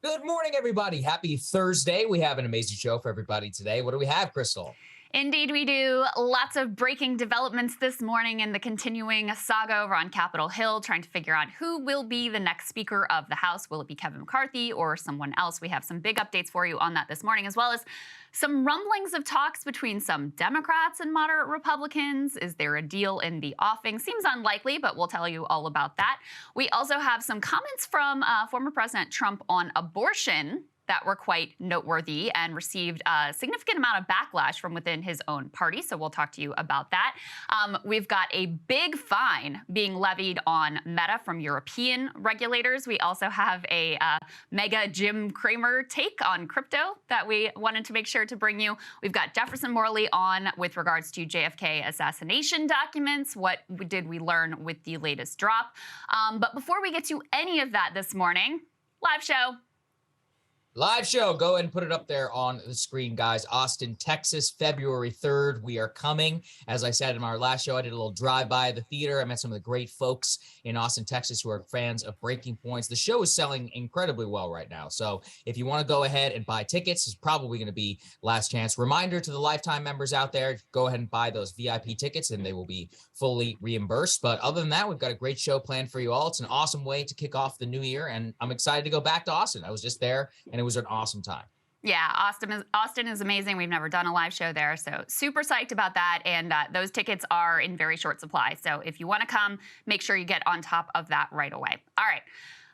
Good morning, everybody. Happy Thursday. We have an amazing show for everybody today. What do we have, Krystal? Indeed, we do. Lots of breaking developments this morning in the continuing saga over on Capitol Hill, trying to figure out who will be the next Speaker of the House. Will it be Kevin McCarthy or someone else? We have some big updates for you on that this morning, as well as some rumblings of talks between some Democrats and moderate Republicans. Is there a deal in the offing? Seems unlikely, but we'll tell you all about that. We also have some comments from former President Trump on abortion that were quite noteworthy and received a significant amount of backlash from within his own party. So we'll talk to you about that. We've got a big fine being levied on Meta from European regulators. We also have a mega Jim Cramer take on crypto that we wanted to make sure to bring you. We've got Jefferson Morley on with regards to JFK assassination documents. What did we learn with the latest drop? But before we get to any of that this morning, live show. Live show. Go ahead and put it up there on the screen, guys. Austin, Texas, February 3rd. We are coming. As I said in our last show, I did a little drive-by the theater. I met some of the great folks in Austin, Texas, who are fans of Breaking Points. The show is selling incredibly well right now. So if you want to go ahead and buy tickets, it's probably going to be last chance. Reminder to the lifetime members out there, go ahead and buy those VIP tickets and they will be fully reimbursed. But other than that, we've got a great show planned for you all. It's an awesome way to kick off the new year. And I'm excited to go back to Austin. I was just there and it was an awesome time. Yeah, Austin is amazing. We've never done a live show there, so super psyched about that. And those tickets are in very short supply. So if you want to come, make sure you get on top of that right away. All right.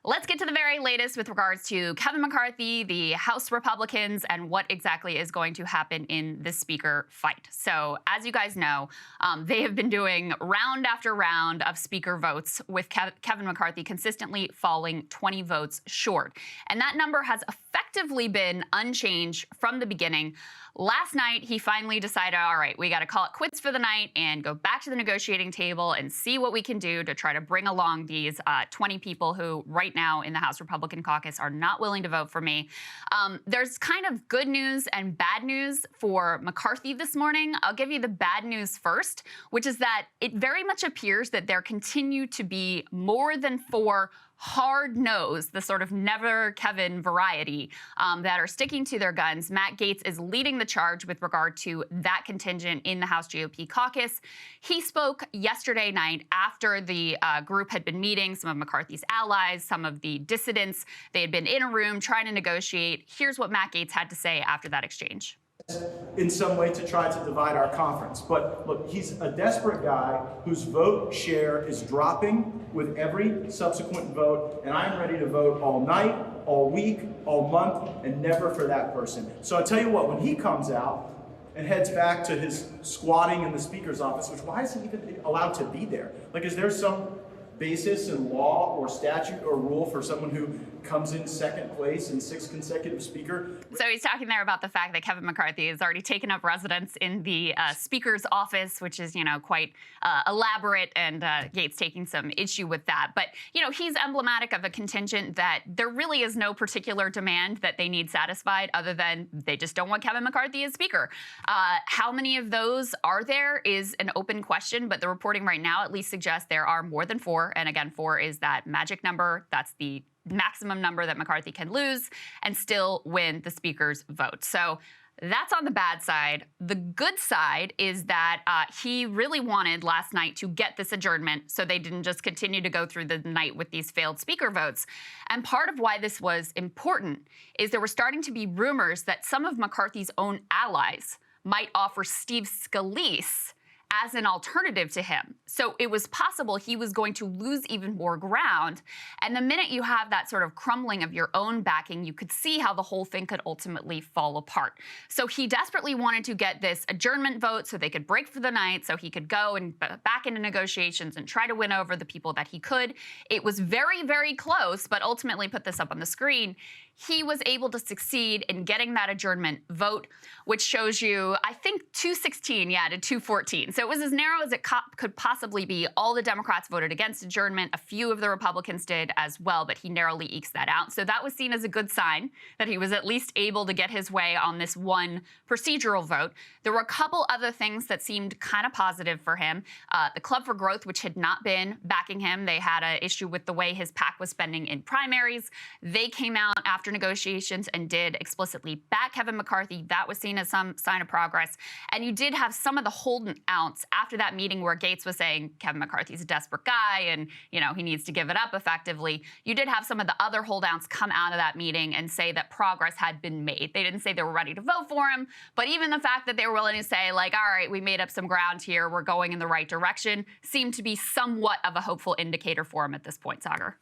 Let's get to the very latest with regards to Kevin McCarthy, the House Republicans, and what exactly is going to happen in the Speaker fight. So as you guys know, they have been doing round after round of Speaker votes with Kevin McCarthy consistently falling 20 votes short. And that number has effectively been unchanged from the beginning. Last night, he finally decided, all right, we got to call it quits for the night and go back to the negotiating table and see what we can do to try to bring along these 20 people who right now in the House Republican caucus are not willing to vote for me. There's kind of good news and bad news for McCarthy this morning. I'll give you the bad news first, which is that it very much appears that there continue to be more than 4 hard-nosed, the sort of never Kevin variety that are sticking to their guns. Matt Gaetz is leading the charge with regard to that contingent in the House GOP caucus. He spoke yesterday night after the group had been meeting, some of McCarthy's allies, some of the dissidents. They had been in a room trying to negotiate. Here's what Matt Gaetz had to say after that exchange. In some way to try to divide our conference. But look, he's a desperate guy whose vote share is dropping with every subsequent vote, and I'm ready to vote all night, all week, all month, and never for that person. So I tell you what, when he comes out and heads back to his squatting in the Speaker's office, which why is he even allowed to be there? Like, is there some basis in law or statute or rule for someone who comes in second place in 6 consecutive Speaker? So he's talking there about the fact that Kevin McCarthy has already taken up residence in the Speaker's office, which is, quite elaborate, and Gaetz taking some issue with that. But, he's emblematic of a contingent that there really is no particular demand that they need satisfied other than they just don't want Kevin McCarthy as Speaker. How many of those are there is an open question, but the reporting right now at least suggests there are more than 4. And again, 4 is that magic number. That's the maximum number that McCarthy can lose and still win the Speaker's vote. So that's on the bad side. The good side is that he really wanted last night to get this adjournment so they didn't just continue to go through the night with these failed Speaker votes. And part of why this was important is there were starting to be rumors that some of McCarthy's own allies might offer Steve Scalise as an alternative to him. So it was possible he was going to lose even more ground. And the minute you have that sort of crumbling of your own backing, you could see how the whole thing could ultimately fall apart. So he desperately wanted to get this adjournment vote so they could break for the night, so he could go and back into negotiations and try to win over the people that he could. It was very, very close, but ultimately, put this up on the screen, he was able to succeed in getting that adjournment vote, which shows you, I think, 216, to 214. So So it was as narrow as it could possibly be. All the Democrats voted against adjournment. A few of the Republicans did as well, but he narrowly ekes that out. So that was seen as a good sign that he was at least able to get his way on this one procedural vote. There were a couple other things that seemed kind of positive for him. The Club for Growth, which had not been backing him, they had an issue with the way his PAC was spending in primaries. They came out after negotiations and did explicitly back Kevin McCarthy. That was seen as some sign of progress. And you did have some of the holdouts after that meeting where Gaetz was saying Kevin McCarthy's a desperate guy and, he needs to give it up effectively. You did have some of the other holdouts come out of that meeting and say that progress had been made. They didn't say they were ready to vote for him, but even the fact that they were willing to say, like, all right, we made up some ground here, we're going in the right direction, seemed to be somewhat of a hopeful indicator for him at this point, Saagar.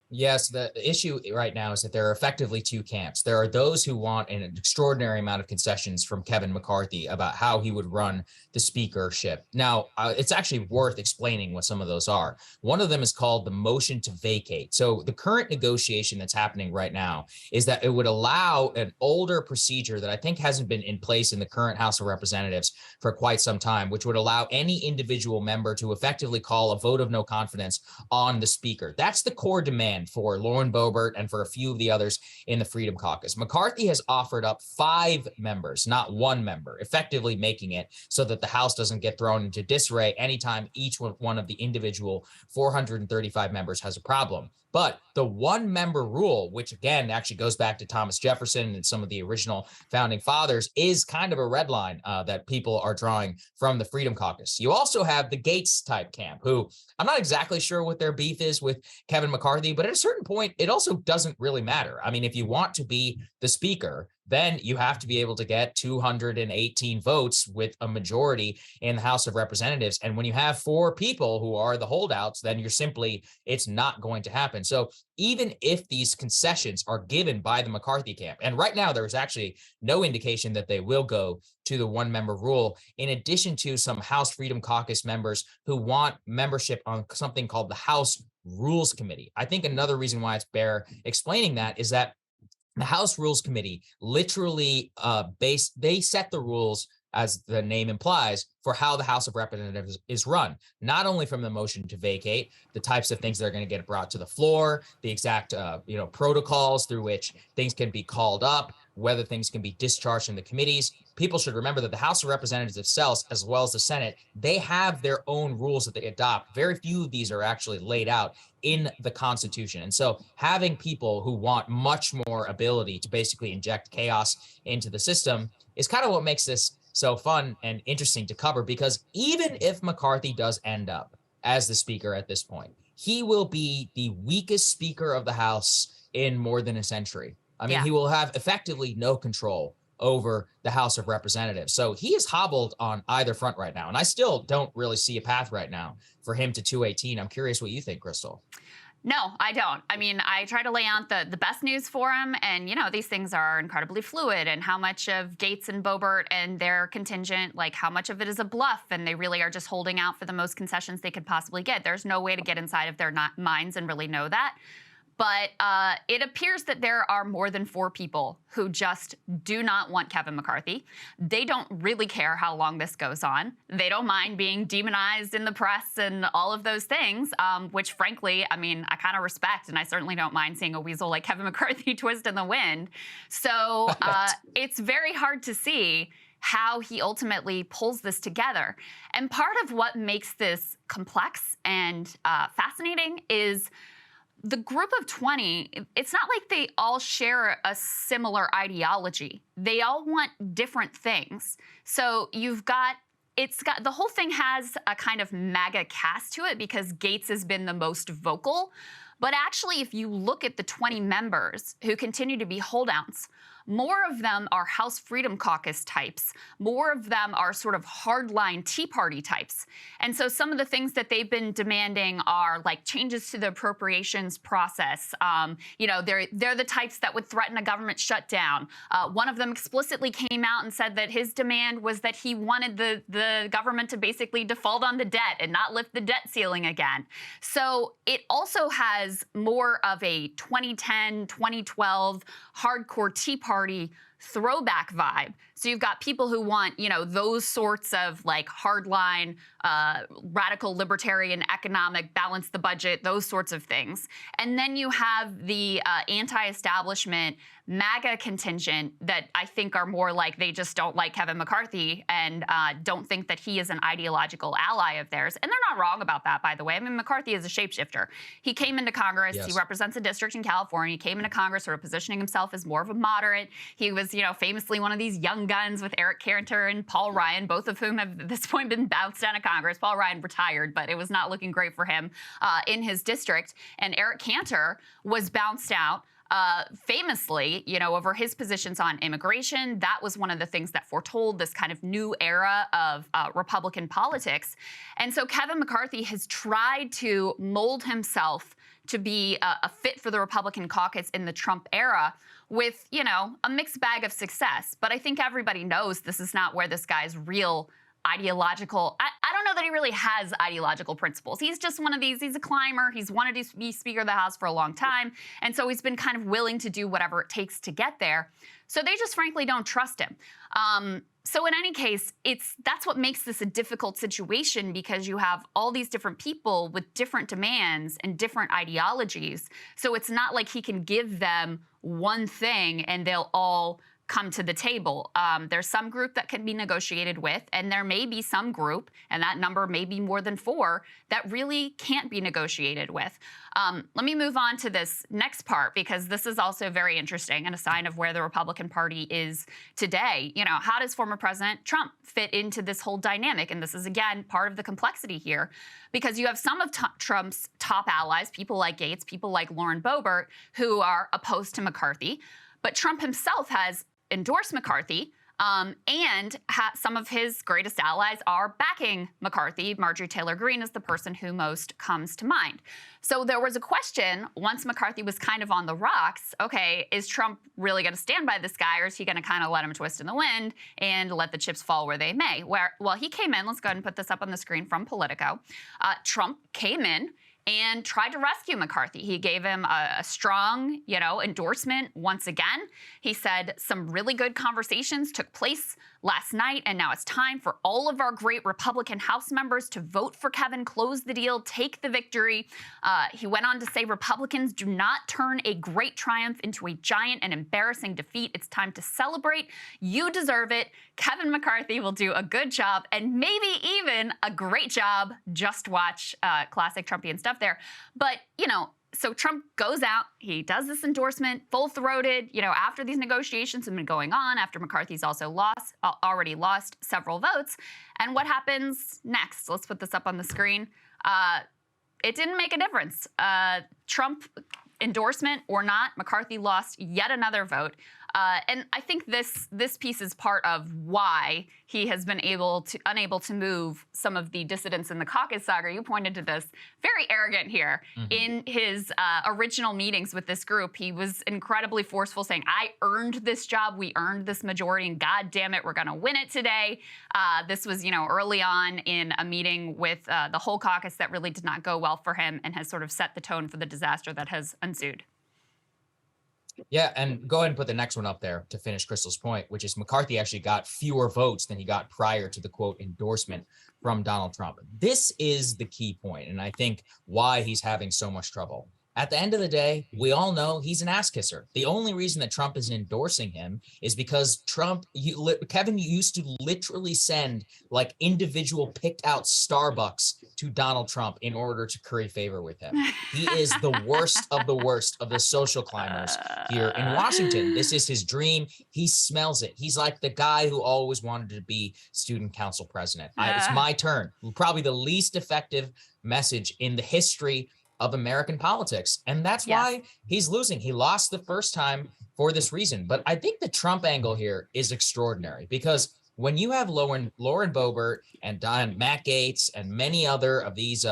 Yes, the issue right now is that there are effectively two camps. There are those who want an extraordinary amount of concessions from Kevin McCarthy about how he would run the speakership. Now, it's actually worth explaining what some of those are. One of them is called the motion to vacate. So the current negotiation that's happening right now is that it would allow an older procedure that I think hasn't been in place in the current House of Representatives for quite some time, which would allow any individual member to effectively call a vote of no confidence on the speaker. That's the core demand for Lauren Boebert and for a few of the others in the Freedom Caucus. McCarthy has offered up 5 members, not 1 member, effectively making it so that the House doesn't get thrown into disarray anytime each one of the individual 435 members has a problem. But the 1-member rule, which again actually goes back to Thomas Jefferson and some of the original founding fathers, is kind of a red line that people are drawing from the Freedom Caucus. You also have the Gaetz type camp, who I'm not exactly sure what their beef is with Kevin McCarthy, but at a certain point, it also doesn't really matter. I mean, if you want to be the speaker, then you have to be able to get 218 votes with a majority in the House of Representatives. And when you have 4 people who are the holdouts, then it's not going to happen. So even if these concessions are given by the McCarthy camp, and right now there's actually no indication that they will go to the 1-member rule, in addition to some House Freedom Caucus members who want membership on something called the House Rules Committee. I think another reason why it's bear explaining that is that the House Rules Committee literally they set the rules, as the name implies, for how the House of Representatives is run, not only from the motion to vacate, the types of things that are going to get brought to the floor, the exact protocols through which things can be called up, whether things can be discharged in the committees. People should remember that the House of Representatives itself, as well as the Senate, they have their own rules that they adopt. Very few of these are actually laid out in the Constitution. And so having people who want much more ability to basically inject chaos into the system is kind of what makes this so fun and interesting to cover, because even if McCarthy does end up as the speaker at this point, he will be the weakest speaker of the House in more than a century. I mean, He will have effectively no control over the House of Representatives. So he is hobbled on either front right now. And I still don't really see a path right now for him to 218. I'm curious what you think, Krystal. No, I don't. I mean, I try to lay out the best news for him, and these things are incredibly fluid, and how much of Gaetz and Boebert and their contingent, like how much of it is a bluff, and they really are just holding out for the most concessions they could possibly get. There's no way to get inside of their minds and really know that. But it appears that there are more than 4 people who just do not want Kevin McCarthy. They don't really care how long this goes on. They don't mind being demonized in the press and all of those things, which frankly, I mean, I kind of respect, and I certainly don't mind seeing a weasel like Kevin McCarthy twist in the wind. So it's very hard to see how he ultimately pulls this together. And part of what makes this complex and fascinating is the group of 20, it's not like they all share a similar ideology. They all want different things. So the whole thing has a kind of MAGA cast to it because Gaetz has been the most vocal. But actually, if you look at the 20 members who continue to be holdouts, more of them are House Freedom Caucus types. More of them are sort of hardline Tea Party types. And so some of the things that they've been demanding are like changes to the appropriations process. They're the types that would threaten a government shutdown. One of them explicitly came out and said that his demand was that he wanted the government to basically default on the debt and not lift the debt ceiling again. So it also has more of a 2010, 2012 hardcore Tea Party throwback vibe. So you've got people who want, you know, those sorts of like hardline, radical libertarian economic, balance the budget, those sorts of things. And then you have the anti-establishment MAGA contingent that I think are more like they just don't like Kevin McCarthy and don't think that he is an ideological ally of theirs. And they're not wrong about that, by the way. I mean, McCarthy is a shapeshifter. He came into Congress. Yes. He represents a district in California. He came into Congress sort of positioning himself as more of a moderate. He was, you know, famously one of these young guns with Eric Cantor and Paul Ryan, both of whom have at this point been bounced out of Congress. Paul Ryan retired, but it was not looking great for him in his district. And Eric Cantor was bounced out famously, you know, over his positions on immigration. That was one of the things that foretold this kind of new era of Republican politics. And so Kevin McCarthy has tried to mold himself to be a fit for the Republican caucus in the Trump era with, you know, a mixed bag of success. But I think everybody knows this is not where this guy's real ideological, I don't know that he really has ideological principles. He's just one of these, he's a climber. He's wanted to be Speaker of the House for a long time. And so he's been kind of willing to do whatever it takes to get there. So they just frankly don't trust him. So in any case, that's what makes this a difficult situation, because you have all these different people with different demands and different ideologies. So it's not like he can give them one thing and they'll all come to the table. There's some group that can be negotiated with, and there may be some group, and that number may be more than 4, that really can't be negotiated with. Let me move on to this next part, because this is also very interesting and a sign of where the Republican Party is today. You know, how does former President Trump fit into this whole dynamic? And this is, again, part of the complexity here, because you have some of Trump's top allies, people like Gaetz, people like Lauren Boebert, who are opposed to McCarthy. But Trump himself has endorsed McCarthy, and some of his greatest allies are backing McCarthy. Marjorie Taylor Greene is the person who most comes to mind. So there was a question once McCarthy was kind of on the rocks. Okay, is Trump really going to stand by this guy, or is he going to kind of let him twist in the wind and let the chips fall where they may? Well, he came in. Let's go ahead and put this up on the screen from Politico. Trump came in and tried to rescue McCarthy. He gave him a strong, you know, endorsement once again. He said some really good conversations took place last night, and now it's time for all of our great Republican House members to vote for Kevin, close the deal, take the victory. He went on to say Republicans do not turn a great triumph into a giant and embarrassing defeat. It's time to celebrate. You deserve it. Kevin McCarthy will do a good job, and maybe even a great job. Just watch classic Trumpian stuff there. But, you know, so Trump goes out, he does this endorsement, full-throated, you know, after these negotiations have been going on, after McCarthy's also already lost several votes. And what happens next? Let's put this up on the screen. It didn't make a difference. Trump endorsement or not, McCarthy lost yet another vote. And I think this piece is part of why he has been unable to move some of the dissidents in the caucus. Saagar, you pointed to this. Very arrogant here. Mm-hmm. In his original meetings with this group, he was incredibly forceful, saying, I earned this job, we earned this majority, and God damn it, we're going to win it today. This was, you know, early on in a meeting with the whole caucus that really did not go well for him and has sort of set the tone for the disaster that has ensued. Yeah, and go ahead and put the next one up there to finish Krystal's point, which is McCarthy actually got fewer votes than he got prior to the, quote, endorsement from Donald Trump. This is the key point, and I think why he's having so much trouble. At the end of the day, we all know he's an ass kisser. The only reason that Trump isn't endorsing him is because Kevin used to literally send like individual picked out Starbucks to Donald Trump in order to curry favor with him. He is the worst of the social climbers here in Washington. This is his dream. He smells it. He's like the guy who always wanted to be student council president. It's my turn. Probably the least effective message in the history of American politics. And that's why he's losing. He lost the first time for this reason. But I think the Trump angle here is extraordinary, because when you have Lauren Boebert and Matt Gaetz and many other of these,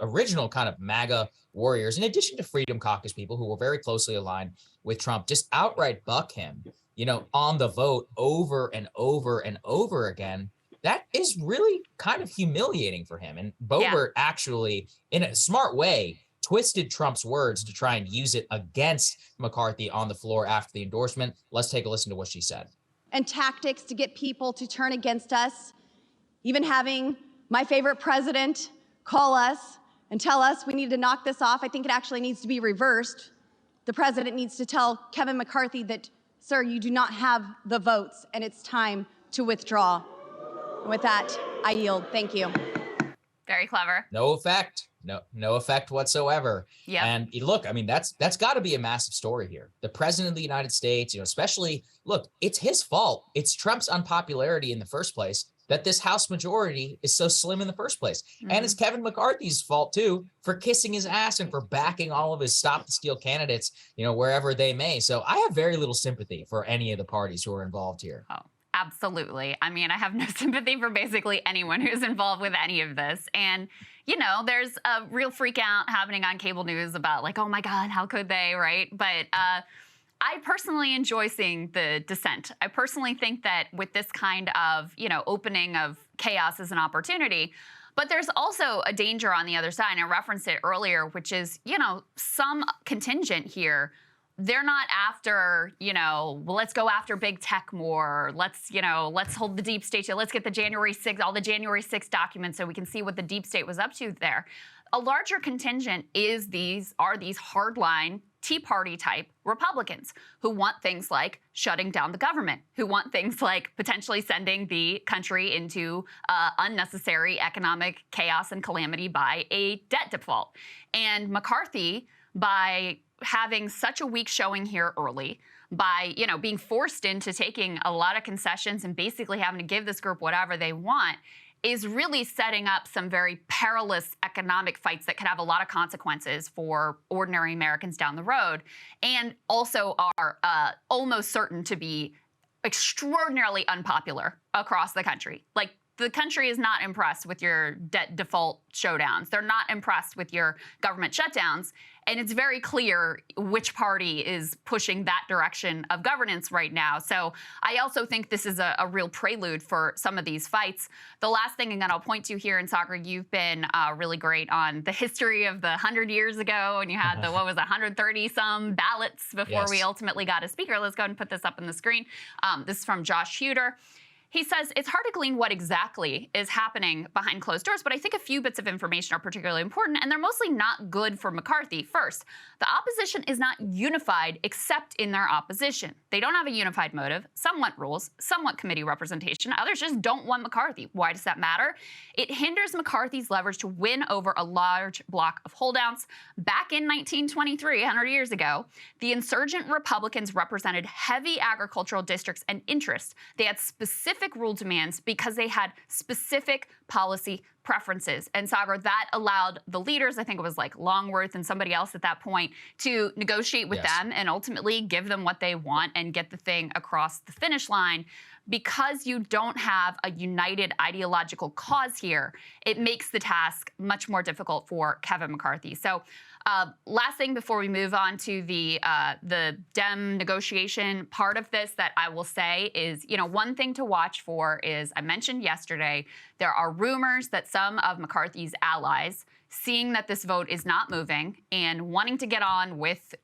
original kind of MAGA warriors, in addition to Freedom Caucus people who were very closely aligned with Trump, just outright buck him, on the vote over and over and over again, that is really kind of humiliating for him. And Boebert actually, in a smart way, twisted Trump's words to try and use it against McCarthy on the floor after the endorsement. Let's take a listen to what she said. And tactics to get people to turn against us, even having my favorite president call us and tell us we need to knock this off. I think it actually needs to be reversed. The president needs to tell Kevin McCarthy that, sir, you do not have the votes and it's time to withdraw. And with that, I yield. Thank you. Very clever. No effect. No effect whatsoever. Yeah. And look, I mean, that's got to be a massive story here. The president of the United States, especially, look, it's his fault. It's Trump's unpopularity in the first place that this House majority is so slim in the first place. Mm-hmm. And it's Kevin McCarthy's fault, too, for kissing his ass and for backing all of his Stop the Steal candidates, wherever they may. So I have very little sympathy for any of the parties who are involved here. Oh, absolutely. I mean, I have no sympathy for basically anyone who's involved with any of this. And, there's a real freak out happening on cable news about like, oh my God, how could they, right? But I personally enjoy seeing the dissent. I personally think that with this kind of, opening of chaos as an opportunity, but there's also a danger on the other side. And I referenced it earlier, which is, some contingent here. They're not after, well, let's go after big tech more. Let's hold the deep state. Let's get the January 6th, all the January 6th documents so we can see what the deep state was up to there. A larger contingent are these hardline Tea Party type Republicans who want things like shutting down the government, who want things like potentially sending the country into unnecessary economic chaos and calamity by a debt default. And McCarthy, by having such a weak showing here early, by being forced into taking a lot of concessions and basically having to give this group whatever they want, is really setting up some very perilous economic fights that could have a lot of consequences for ordinary Americans down the road, and also are almost certain to be extraordinarily unpopular across the country. Like, the country is not impressed with your debt default showdowns. They're not impressed with your government shutdowns. And it's very clear which party is pushing that direction of governance right now. So I also think this is a real prelude for some of these fights. The last thing that I'll point to here, and Saagar, you've been really great on the history of the 100 years ago, and you had the, 130-some ballots before we ultimately got a speaker. Let's go ahead and put this up on the screen. This is from Josh Huter. He says, it's hard to glean what exactly is happening behind closed doors, but I think a few bits of information are particularly important, and they're mostly not good for McCarthy. First, the opposition is not unified except in their opposition. They don't have a unified motive. Some want rules, some want committee representation, others just don't want McCarthy. Why does that matter? It hinders McCarthy's leverage to win over a large block of holdouts. Back in 1923, 100 years ago, the insurgent Republicans represented heavy agricultural districts and interests. They had specific rule demands because they had specific policy preferences. And Saagar, that allowed the leaders, I think it was like Longworth and somebody else at that point, to negotiate with them and ultimately give them what they want and get the thing across the finish line. Because you don't have a united ideological cause here, it makes the task much more difficult for Kevin McCarthy. So last thing before we move on to the Dem negotiation part of this that I will say is, one thing to watch for is, I mentioned yesterday, there are rumors that some of McCarthy's allies, seeing that this vote is not moving and wanting to get on with,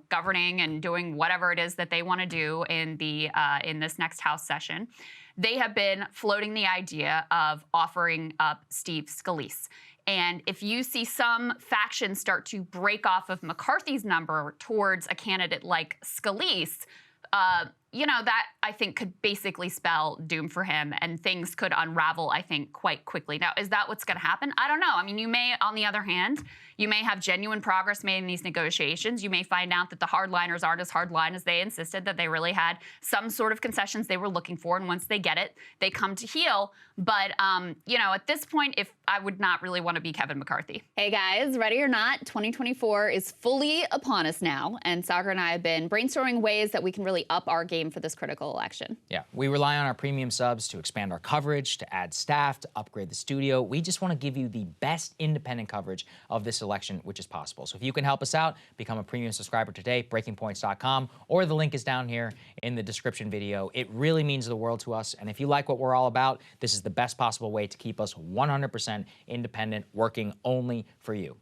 governing and doing whatever it is that they want to do in this next House session, they have been floating the idea of offering up Steve Scalise. And if you see some factions start to break off of McCarthy's number towards a candidate like Scalise, that I think could basically spell doom for him, and things could unravel, I think, quite quickly. Now, is that what's going to happen? I don't know. I mean, you may, on the other hand, you may have genuine progress made in these negotiations. You may find out that the hardliners aren't as hardline as they insisted, that they really had some sort of concessions they were looking for, and once they get it, they come to heel. But, at this point, if I would not really want to be Kevin McCarthy. Hey guys, ready or not, 2024 is fully upon us now, and Saagar and I have been brainstorming ways that we can really up our game for this critical election. Yeah, we rely on our premium subs to expand our coverage, to add staff, to upgrade the studio. We just want to give you the best independent coverage of this election, which is possible. So if you can help us out, become a premium subscriber today, breakingpoints.com, or the link is down here in the description video. It really means the world to us, and if you like what we're all about, this is the best possible way to keep us 100% independent, working only for you.